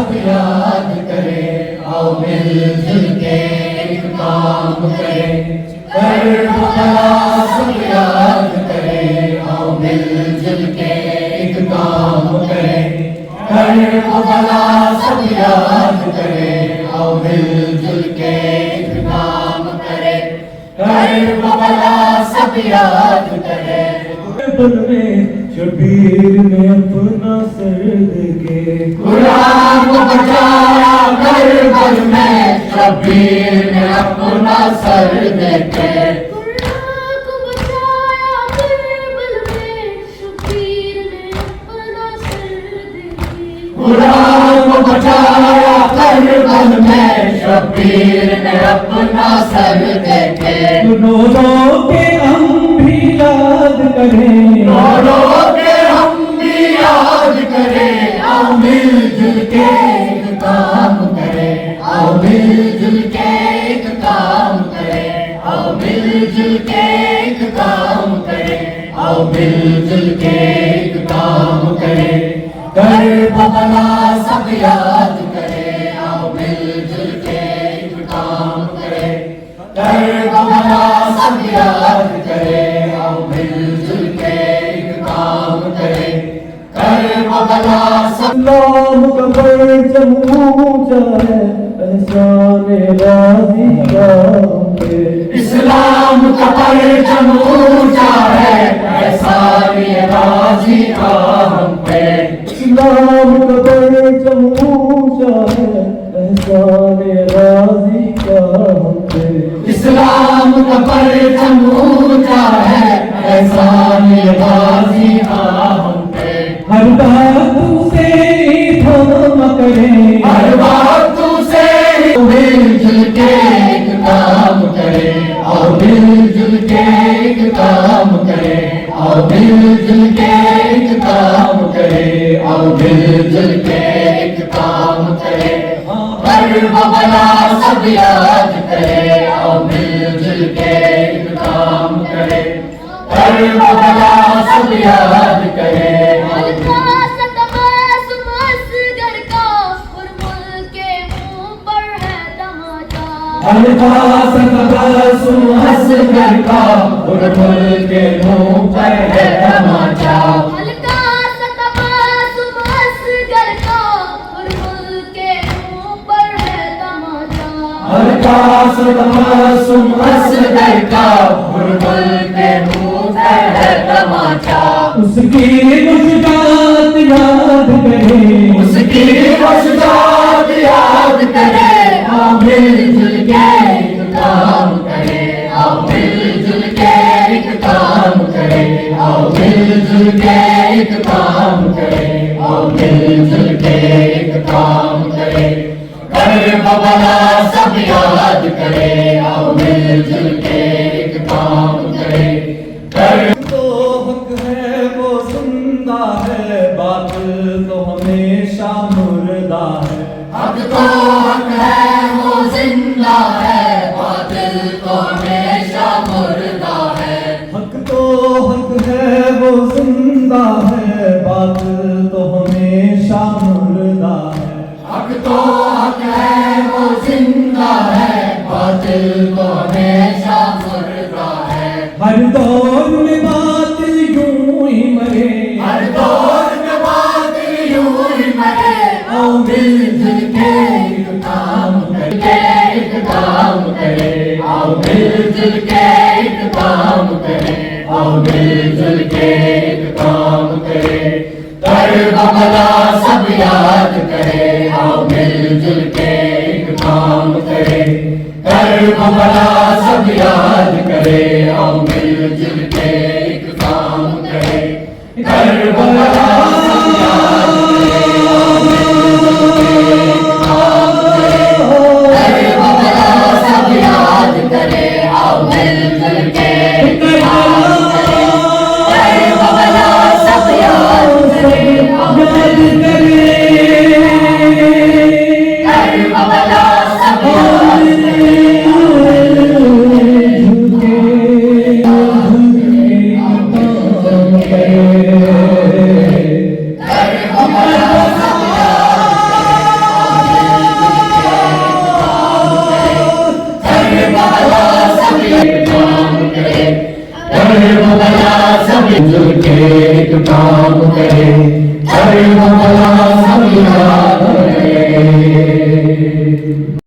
सब याद करें, आओ मिलजुल के एक काम करें। करबला सब याद करें, आओ मिलजुल के एक काम करें। करबला सब याद करें, आओ मिलजुल के एक काम करें। करबला सब याद करें। करबल में शबीर ने अपना सर देके गुलाम को बचाया, करबल में शबीर ने अपना सर देके। गुलाम को बचाया, करबल में शबीर ने अपना सर देके। गुलाम को बचाया, करबल में शबीर ने अपना सर देके। रो के हम भी याद करें, रो के हम भी याद करें, आओ मिलजुल के एक काम करें। आओ मिलजुल के एक काम करें। आओ मिलजुल के एक काम करें। आओ मिलजुल के एक काम करें। करबला सब याद करें, आओ मिलजुल के एक काम करें। करबला सब याद करें, आओ मिलजुल के एक काम करें। करबला सब इस्लाम का परचम ऊंचा है, एहसान गाजी का हम पे। इस्लाम का परचम ऊंचा है, एहसान गाजी का हम पे। इस्लाम का परचम ऊंचा है, एहसान गाजी का हम पे। इस्लाम का परचम ऊंचा है, एहसान गाजी का हम पे। हर बात से थाम करें, हर बात से मिलजुल के एक काम करें। आओ मिलजुल के एक काम करें। आओ मिलजुल के एक काम करें। आओ मिलजुल के एक काम करें। करबला सब याद करें, आओ मिलजुल के एक काम करें। करबला सब याद करें। हल्का सा तबस्सुम असगर का, और मुल्क के मुंह पर है तमाचा। हल्का सा तबस्सुम असगर का, और मुल्क के मुंह पर है तमाचा। हल्का सा तबस्सुम असगर का, और मुल्क के मुंह पर है तमाचा। हल्का सा तबस्सुम असगर का, और मुल्क के मुंह पर है तमाचा। उसकी मुस्कान याद करें, उसकी मुस्कान याद करें, आओ मिलजुल के एक काम करें। आओ मिलजुल के एक काम करें। आओ मिलजुल के एक काम करें। आओ मिलजुल के एक काम करें। करबला सब याद करें, आओ मिलजुल के एक काम करें। तो हक है वो जिंदा है, बातिल तो हमेशा मुर्दा है। हक तो हक है वो जिंदा है, बातिल तो हमेशा मुर्दा है। हक तो हक है वो जिंदा है, बातिल तो हमेशा मुर्दा है। हक तो हक है वो जिंदा है, बातिल तो हमेशा मुर्दा है। हर दौर में बातिल यूं ही मरे, हर दौर में बातिल यूं ही मरे, आओ मिलजुल के एक काम करें। एक काम करें, आओ मिलजुल के एक काम करें। आओ मिलजुल के एक काम करें। करबला सब याद करें, आओ मिलजुल के एक काम करें। करबला सब याद करें, आओ मिलजुल के एक काम करें। करबला सब याद करें, आओ मिलजुल के एक काम करें। करबला सब याद करें, आओ मिलजुल के एक काम करें। करबला सब याद करें, आओ मिलजुल के करबला सब याद करें। वो भला सब मिलके एक काम करे, करे वो भला सब याद